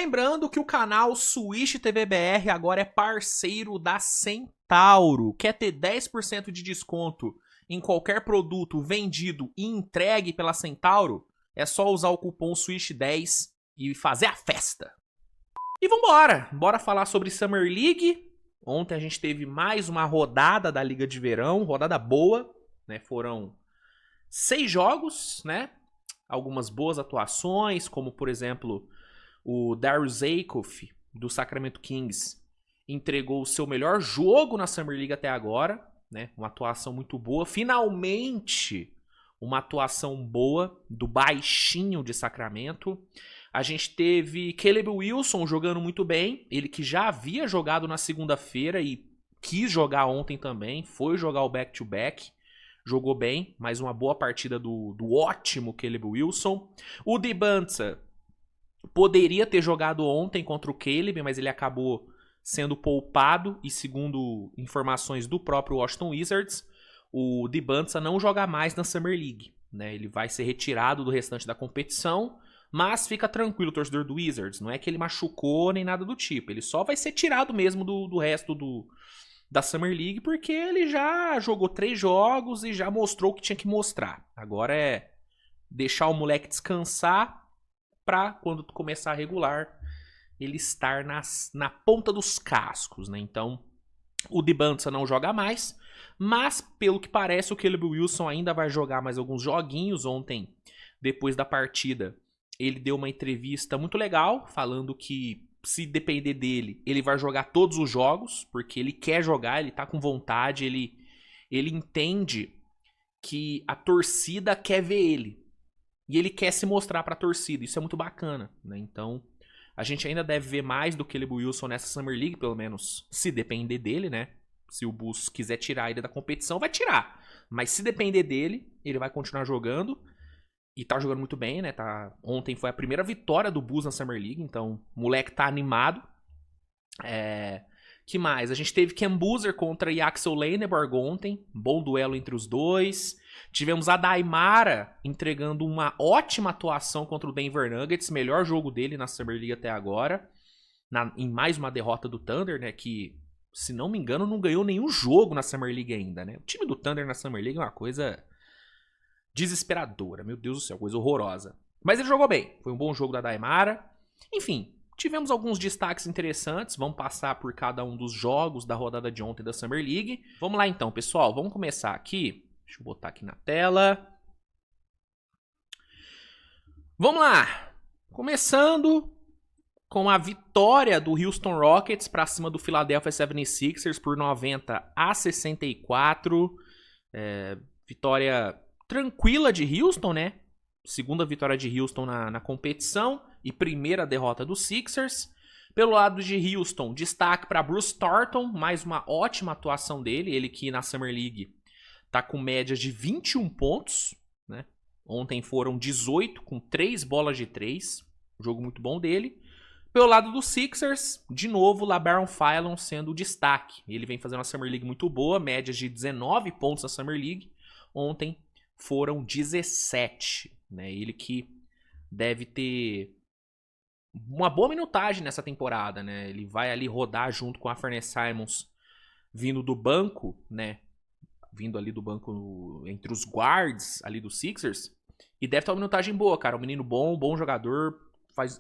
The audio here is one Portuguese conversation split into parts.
Lembrando que o canal Switch TV BR agora é parceiro da Centauro. Quer ter 10% de desconto em qualquer produto vendido e entregue pela Centauro? É só usar o cupom SWITCH10 e fazer a festa. E vambora! Bora falar sobre Summer League. Ontem a gente teve mais uma rodada da Liga de Verão, rodada boa, né? Foram 6 jogos, né? Algumas boas atuações, como por exemplo o Darius Aikoff do Sacramento Kings entregou o seu melhor jogo na Summer League até agora, né? Uma atuação muito boa. Finalmente, uma atuação boa do baixinho de Sacramento. A gente teve Caleb Wilson jogando muito bem. Ele que já havia jogado na segunda-feira e quis jogar ontem também. Foi jogar o back-to-back. Jogou bem. Mais uma boa partida do ótimo Caleb Wilson. O Dibantza poderia ter jogado ontem contra o Caleb, mas ele acabou sendo poupado. E segundo informações do próprio Washington Wizards, o Dibantza não joga mais na Summer League, né? Ele vai ser retirado do restante da competição. Mas fica tranquilo, torcedor do Wizards. Não é que ele machucou nem nada do tipo. Ele só vai ser tirado mesmo do resto da Summer League, porque ele já jogou 3 jogos e já mostrou o que tinha que mostrar. Agora é deixar o moleque descansar pra, quando começar a regular, ele estar na ponta dos cascos, né? Então, o Dibantza não joga mais, mas, pelo que parece, o Caleb Wilson ainda vai jogar mais alguns joguinhos. Ontem, depois da partida, ele deu uma entrevista muito legal, falando que, se depender dele, ele vai jogar todos os jogos, porque ele quer jogar, ele tá com vontade, ele entende que a torcida quer ver ele. E ele quer se mostrar pra torcida, isso é muito bacana, né? Então, a gente ainda deve ver mais do Caleb Wilson nessa Summer League, pelo menos se depender dele, né? Se o Bulls quiser tirar ele da competição, vai tirar. Mas se depender dele, ele vai continuar jogando. E tá jogando muito bem, né? Ontem foi a primeira vitória do Bulls na Summer League, então o moleque tá animado. Que mais? A gente teve Ken Boozer contra Yaxel Leineborg ontem. Bom duelo entre os dois. Tivemos a Daimara entregando uma ótima atuação contra o Denver Nuggets. Melhor jogo dele na Summer League até agora. Em mais uma derrota do Thunder, né? Que, se não me engano, não ganhou nenhum jogo na Summer League ainda, né? O time do Thunder na Summer League é uma coisa desesperadora, meu Deus do céu, coisa horrorosa. Mas ele jogou bem, foi um bom jogo da Daimara. Enfim, tivemos alguns destaques interessantes, vamos passar por cada um dos jogos da rodada de ontem da Summer League. Vamos lá então, pessoal, vamos começar aqui. Deixa eu botar aqui na tela. Vamos lá, começando com a vitória do Houston Rockets para cima do Philadelphia 76ers por 90-64. Vitória tranquila de Houston, né? Segunda vitória de Houston na competição e primeira derrota dos Sixers. Pelo lado de Houston, destaque para Bruce Thornton, mais uma ótima atuação dele. Ele que na Summer League tá com médias de 21 pontos, né? Ontem foram 18 com 3 bolas de 3. Jogo muito bom dele. Pelo lado dos Sixers, de novo, LaBaron Philon sendo o destaque. Ele vem fazendo uma Summer League muito boa, médias de 19 pontos na Summer League. Ontem foram 17, né? Ele que deve ter uma boa minutagem nessa temporada, né? Ele vai ali rodar junto com a Anfernee Simons vindo do banco, né? Vindo ali do banco entre os guards ali dos Sixers. E deve ter uma minutagem boa, cara. Um menino bom jogador,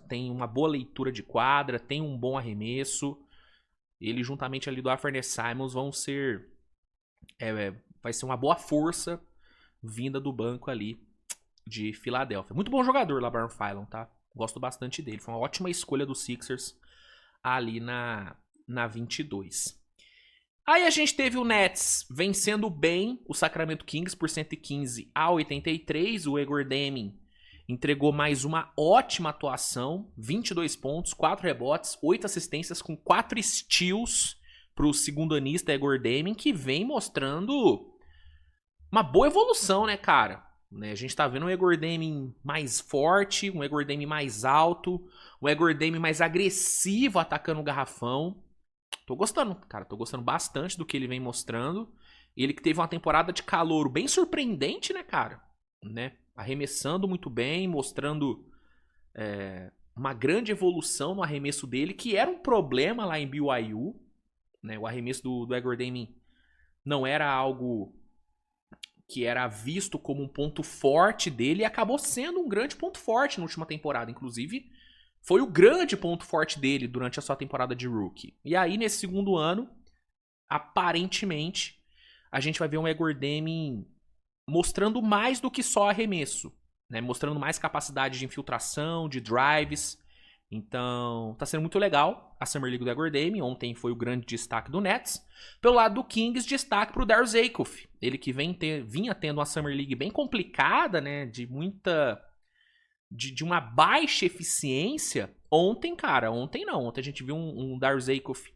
tem uma boa leitura de quadra, tem um bom arremesso. Ele juntamente ali do Anfernee Simons vão ser... vai ser uma boa força vinda do banco ali de Filadélfia. Muito bom jogador, LaBaron Philon, tá? Gosto bastante dele. Foi uma ótima escolha dos Sixers ali na 22. Aí a gente teve o Nets vencendo bem o Sacramento Kings por 115-83. O Igor Deming entregou mais uma ótima atuação. 22 pontos, 4 rebotes, 8 assistências com 4 steals pro segundo-anista Igor Deming, que vem mostrando uma boa evolução, né, cara? A gente tá vendo um Igor Deming mais forte, um Igor Deming mais alto, um Igor Deming mais agressivo atacando o garrafão. Tô gostando, cara. Tô gostando bastante do que ele vem mostrando. Ele que teve uma temporada de calouro bem surpreendente, né, cara? Né? Arremessando muito bem, mostrando uma grande evolução no arremesso dele, que era um problema lá em BYU, né? O arremesso do Edward Damien não era algo que era visto como um ponto forte dele, e acabou sendo um grande ponto forte na última temporada. Inclusive, foi o grande ponto forte dele durante a sua temporada de rookie. E aí, nesse segundo ano, aparentemente, a gente vai ver um Edward Damien mostrando mais do que só arremesso, né? Mostrando mais capacidade de infiltração, de drives. Então, tá sendo muito legal a Summer League do Edward Damien. Ontem foi o grande destaque do Nets. Pelo lado do Kings, destaque pro Darryl Zaykoff. Ele que vinha tendo uma Summer League bem complicada, né? De muita... De uma baixa eficiência. Ontem a gente viu um Darryl Zaykoff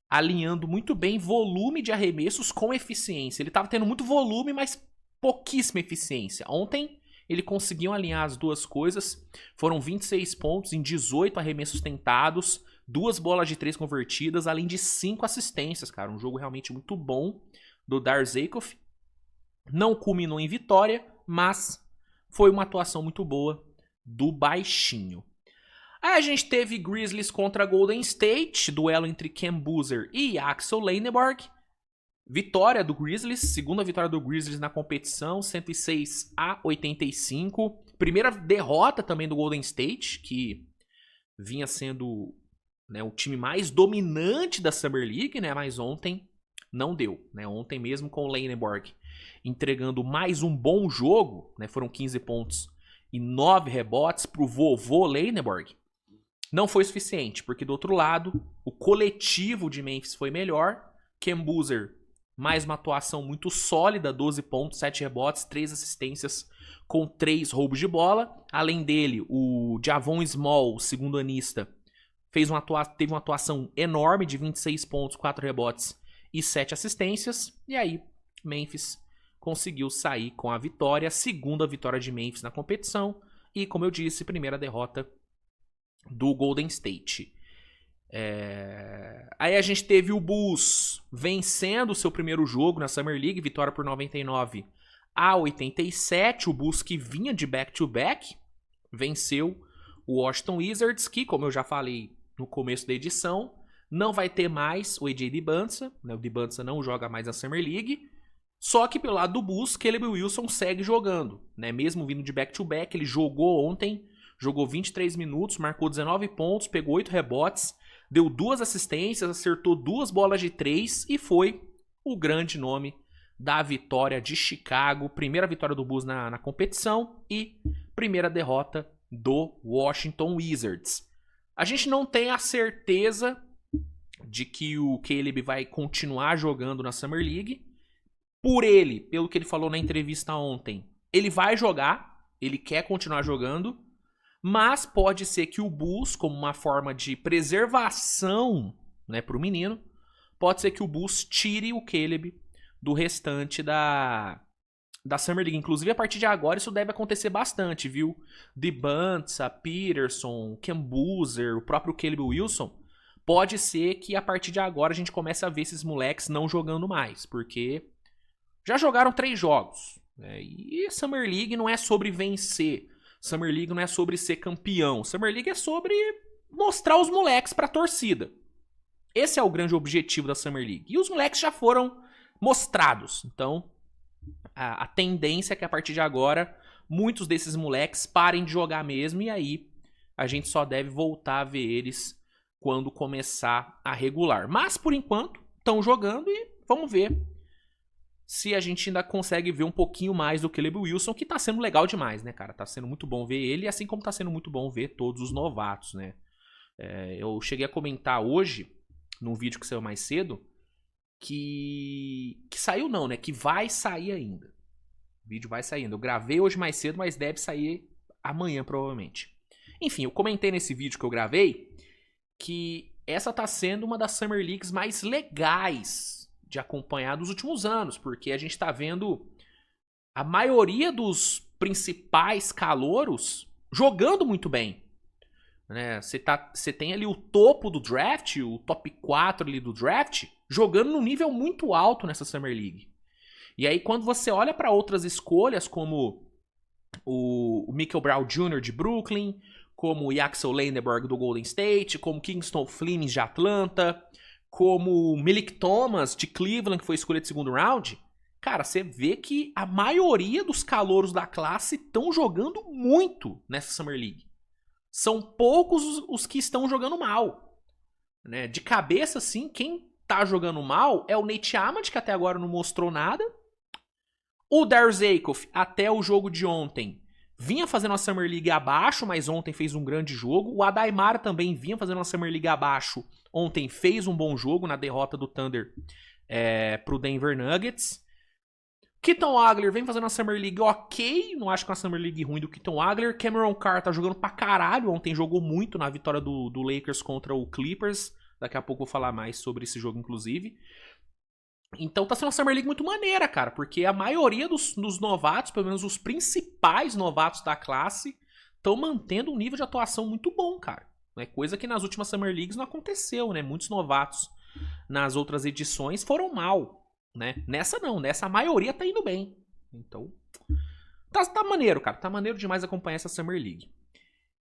alinhando muito bem volume de arremessos com eficiência. Ele tava tendo muito volume, mas pouquíssima eficiência. Ontem ele conseguiu alinhar as duas coisas. Foram 26 pontos em 18 arremessos tentados, 2 bolas de 3 convertidas, além de 5 assistências, cara. Um jogo realmente muito bom do Darryl Zaykoff. Não culminou em vitória, mas foi uma atuação muito boa do baixinho. Aí a gente teve Grizzlies contra Golden State, duelo entre Ken Boozer e Axel Leineborg. Vitória do Grizzlies, segunda vitória do Grizzlies na competição, 106-85. Primeira derrota também do Golden State, que vinha sendo, né, o time mais dominante da Summer League, né, mas ontem não deu. Né, ontem mesmo com o Leineborg entregando mais um bom jogo, né, foram 15 pontos e 9 rebotes para o vovô Leineborg. Não foi suficiente, porque do outro lado, o coletivo de Memphis foi melhor. Ken Boozer, mais uma atuação muito sólida, 12 pontos, 7 rebotes, 3 assistências com 3 roubos de bola. Além dele, o Javon Small, segundo anista, teve uma atuação enorme de 26 pontos, 4 rebotes e 7 assistências. E aí, Memphis conseguiu sair com a vitória, segunda vitória de Memphis na competição. E, como eu disse, primeira derrota do Golden State. Aí a gente teve o Bulls vencendo o seu primeiro jogo na Summer League, vitória por 99-87. O Bulls, que vinha de back-to-back, venceu o Washington Wizards, que, como eu já falei no começo da edição, não vai ter mais o AJ Dibunsa, né? O Dibunsa não joga mais na Summer League. Só que pelo lado do Bulls, Caleb Wilson segue jogando, né? Mesmo vindo de back-to-back, ele jogou ontem, jogou 23 minutos, marcou 19 pontos, pegou 8 rebotes, deu 2 assistências, acertou 2 bolas de 3 e foi o grande nome da vitória de Chicago. Primeira vitória do Bulls na competição e primeira derrota do Washington Wizards. A gente não tem a certeza de que o Caleb vai continuar jogando na Summer League. Pelo que ele falou na entrevista ontem, ele vai jogar, ele quer continuar jogando. Mas pode ser que o Bulls, como uma forma de preservação, né, para o menino, pode ser que o Bulls tire o Caleb do restante da Summer League. Inclusive, a partir de agora, isso deve acontecer bastante, viu? Dibunsa, Peterson, Ken Boozer, o próprio Caleb Wilson. Pode ser que a partir de agora a gente comece a ver esses moleques não jogando mais, porque já jogaram 3 jogos. Né? E Summer League não é sobre vencer. Summer League não é sobre ser campeão. Summer League é sobre mostrar os moleques pra torcida. Esse é o grande objetivo da Summer League. E os moleques já foram mostrados. Então, a tendência é que a partir de agora, muitos desses moleques parem de jogar mesmo. E aí, a gente só deve voltar a ver eles quando começar a regular. Mas, por enquanto, estão jogando e vamos ver se a gente ainda consegue ver um pouquinho mais do Caleb Wilson, que tá sendo legal demais, né, cara? Tá sendo muito bom ver ele, assim como tá sendo muito bom ver todos os novatos, né? Eu cheguei a comentar hoje, num vídeo que saiu mais cedo, que saiu não, né? Que vai sair ainda. O vídeo vai sair ainda. Eu gravei hoje mais cedo, mas deve sair amanhã, provavelmente. Enfim, eu comentei nesse vídeo que eu gravei que essa tá sendo uma das Summer Leagues mais legais de acompanhar dos últimos anos, porque a gente tá vendo a maioria dos principais calouros jogando muito bem. Né? Você tem ali o topo do draft, o top 4 ali do draft, jogando num nível muito alto nessa Summer League. E aí quando você olha para outras escolhas, como o Michael Brown Jr. de Brooklyn, como Yaxel Lendeborg do Golden State, como Kingston Flemings de Atlanta, como Milik Thomas de Cleveland, que foi escolha de segundo round. Cara, você vê que a maioria dos calouros da classe estão jogando muito nessa Summer League. São poucos os que estão jogando mal. Né? De cabeça, assim, quem tá jogando mal é o Nate Ahmad, que até agora não mostrou nada. O Darius Aikoff, até o jogo de ontem, vinha fazendo a Summer League abaixo, mas ontem fez um grande jogo. O Adaimara também vinha fazendo a Summer League abaixo. Ontem fez um bom jogo na derrota do Thunder pro Denver Nuggets. Keaton Agler vem fazendo uma Summer League ok. Não acho que é uma Summer League ruim do Keaton Agler. Cameron Carr tá jogando pra caralho. Ontem jogou muito na vitória do Lakers contra o Clippers. Daqui a pouco eu vou falar mais sobre esse jogo, inclusive. Então tá sendo uma Summer League muito maneira, cara. Porque a maioria dos novatos, pelo menos os principais novatos da classe, estão mantendo um nível de atuação muito bom, cara. É coisa que nas últimas Summer Leagues não aconteceu, né? Muitos novatos nas outras edições foram mal. Né? Nessa não, nessa a maioria tá indo bem. Então, tá maneiro, cara. Tá maneiro demais acompanhar essa Summer League.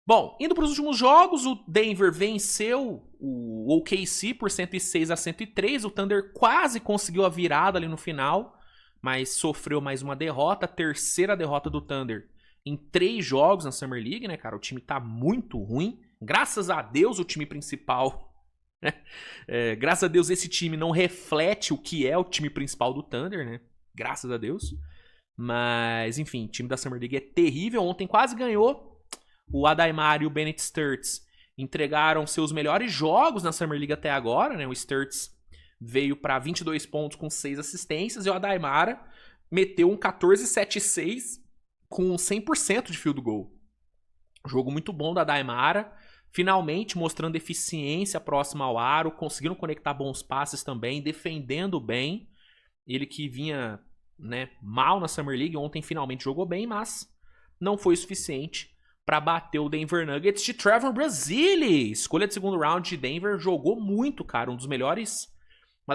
Bom, indo pros últimos jogos, o Denver venceu o OKC por 106-103. O Thunder quase conseguiu a virada ali no final, mas sofreu mais uma derrota. A terceira derrota do Thunder em 3 jogos na Summer League, né, cara? O time tá muito ruim. Graças a Deus, o time principal... graças a Deus esse time não reflete o que é o time principal do Thunder, né? Graças a Deus. Mas, enfim, o time da Summer League é terrível. Ontem quase ganhou. O Adaimara e o Bennett Sturts entregaram seus melhores jogos na Summer League até agora, né? O Sturts veio para 22 pontos com 6 assistências e o Adaimara meteu um 14-7-6 com 100% de field goal. Jogo muito bom da Adaimara. Finalmente mostrando eficiência próxima ao aro, conseguindo conectar bons passes também, defendendo bem. Ele que vinha, né, mal na Summer League, ontem finalmente jogou bem, mas não foi o suficiente para bater o Denver Nuggets de Trevor Brazile. Escolha de segundo round de Denver, jogou muito, cara. Uma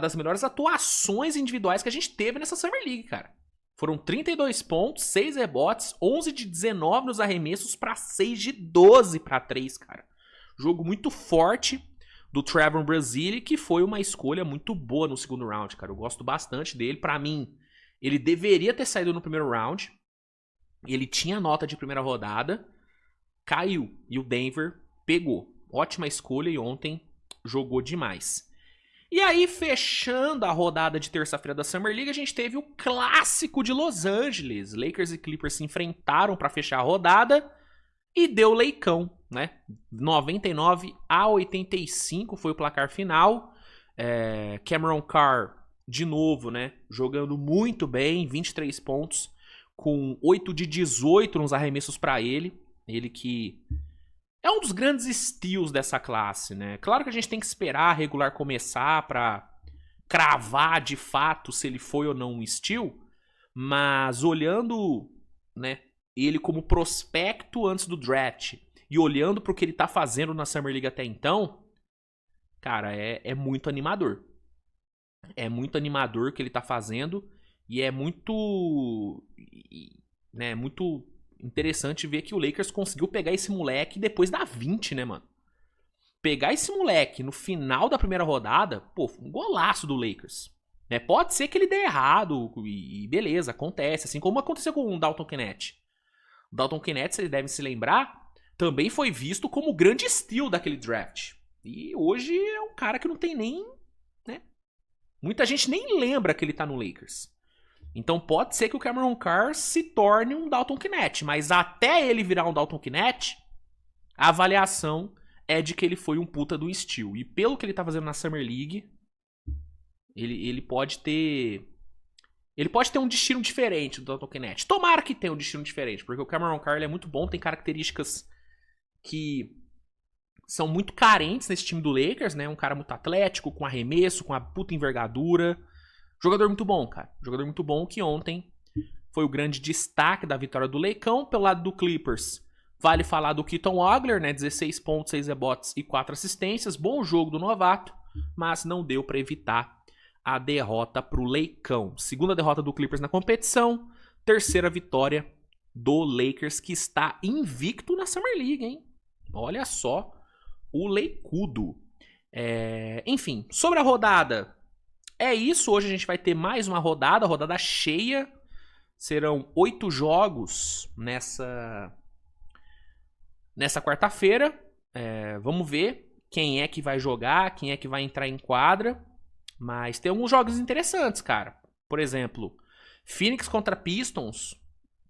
das melhores atuações individuais que a gente teve nessa Summer League, cara. Foram 32 pontos, 6 rebotes, 11 de 19 nos arremessos para 6 de 12 para 3, cara. Jogo muito forte do Trevor Brazile, que foi uma escolha muito boa no segundo round, cara. Eu gosto bastante dele. Pra mim, ele deveria ter saído no primeiro round. Ele tinha nota de primeira rodada. Caiu. E o Denver pegou. Ótima escolha e ontem jogou demais. E aí, fechando a rodada de terça-feira da Summer League, a gente teve o clássico de Los Angeles. Lakers e Clippers se enfrentaram pra fechar a rodada. E deu leicão, né? 99-85 foi o placar final. Cameron Carr, de novo, né? Jogando muito bem, 23 pontos, com 8 de 18 nos arremessos para ele. Ele que é um dos grandes steals dessa classe, né? Claro que a gente tem que esperar a regular começar para cravar de fato se ele foi ou não um steal. Mas olhando, né? Ele como prospecto antes do draft e olhando pro que ele tá fazendo na Summer League até então, cara, é muito animador. É muito animador o que ele tá fazendo e é muito, né, muito interessante ver que o Lakers conseguiu pegar esse moleque depois da 20, né, mano? Pegar esse moleque no final da primeira rodada, pô, um golaço do Lakers. Pode ser que ele dê errado e beleza, acontece, assim como aconteceu com o Dalton Knecht. Dalton Knecht, vocês devem se lembrar, também foi visto como o grande steal daquele draft. E hoje é um cara que não tem nem... né? Muita gente nem lembra que ele tá no Lakers. Então pode ser que o Cameron Carr se torne um Dalton Knecht. Mas até ele virar um Dalton Knecht, a avaliação é de que ele foi um puta do steal. E pelo que ele tá fazendo na Summer League, ele pode ter... ele pode ter um destino diferente do Dalton Knecht. Tomara que tenha um destino diferente, porque o Cameron Carr é muito bom, tem características que são muito carentes nesse time do Lakers, né? Um cara muito atlético, com arremesso, com a puta envergadura. Jogador muito bom, cara. Jogador muito bom que ontem foi o grande destaque da vitória do Leicão. Pelo lado do Clippers, vale falar do Keaton Agler, né? 16 pontos, 6 rebotes e 4 assistências. Bom jogo do novato, mas não deu para evitar a derrota pro Leicão. Segunda derrota do Clippers na competição. Terceira vitória do Lakers, que está invicto na Summer League, hein? Olha só o leicudo. Enfim, sobre a rodada, é isso. Hoje a gente vai ter mais uma rodada cheia. Serão 8 jogos nessa quarta-feira. Vamos ver quem é que vai jogar, quem é que vai entrar em quadra. Mas tem alguns jogos interessantes, cara. Por exemplo, Phoenix contra Pistons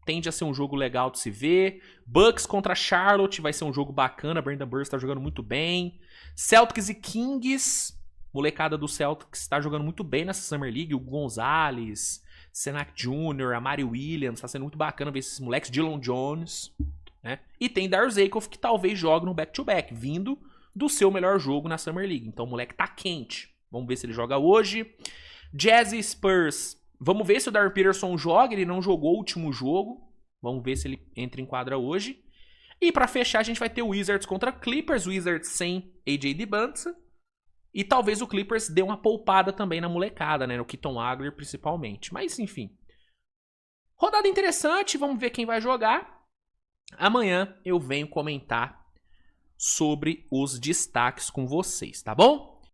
tende a ser um jogo legal de se ver. Bucks contra Charlotte vai ser um jogo bacana. Brandon Burns tá jogando muito bem. Celtics e Kings. Molecada do Celtics tá jogando muito bem nessa Summer League. O Gonzalez, Senac Jr., Amari Williams. Tá sendo muito bacana ver esses moleques. Dillon Jones. Né? E tem Darius Aikoff que talvez jogue no back-to-back, vindo do seu melhor jogo na Summer League. Então o moleque tá quente. Vamos ver se ele joga hoje. Jazz e Spurs. Vamos ver se o Darren Peterson joga. Ele não jogou o último jogo. Vamos ver se ele entra em quadra hoje. E pra fechar, a gente vai ter o Wizards contra Clippers. Wizards sem AJ Dibance. E talvez o Clippers dê uma poupada também na molecada, né? No Keaton Agler, principalmente. Mas, enfim. Rodada interessante. Vamos ver quem vai jogar. Amanhã eu venho comentar sobre os destaques com vocês, tá bom?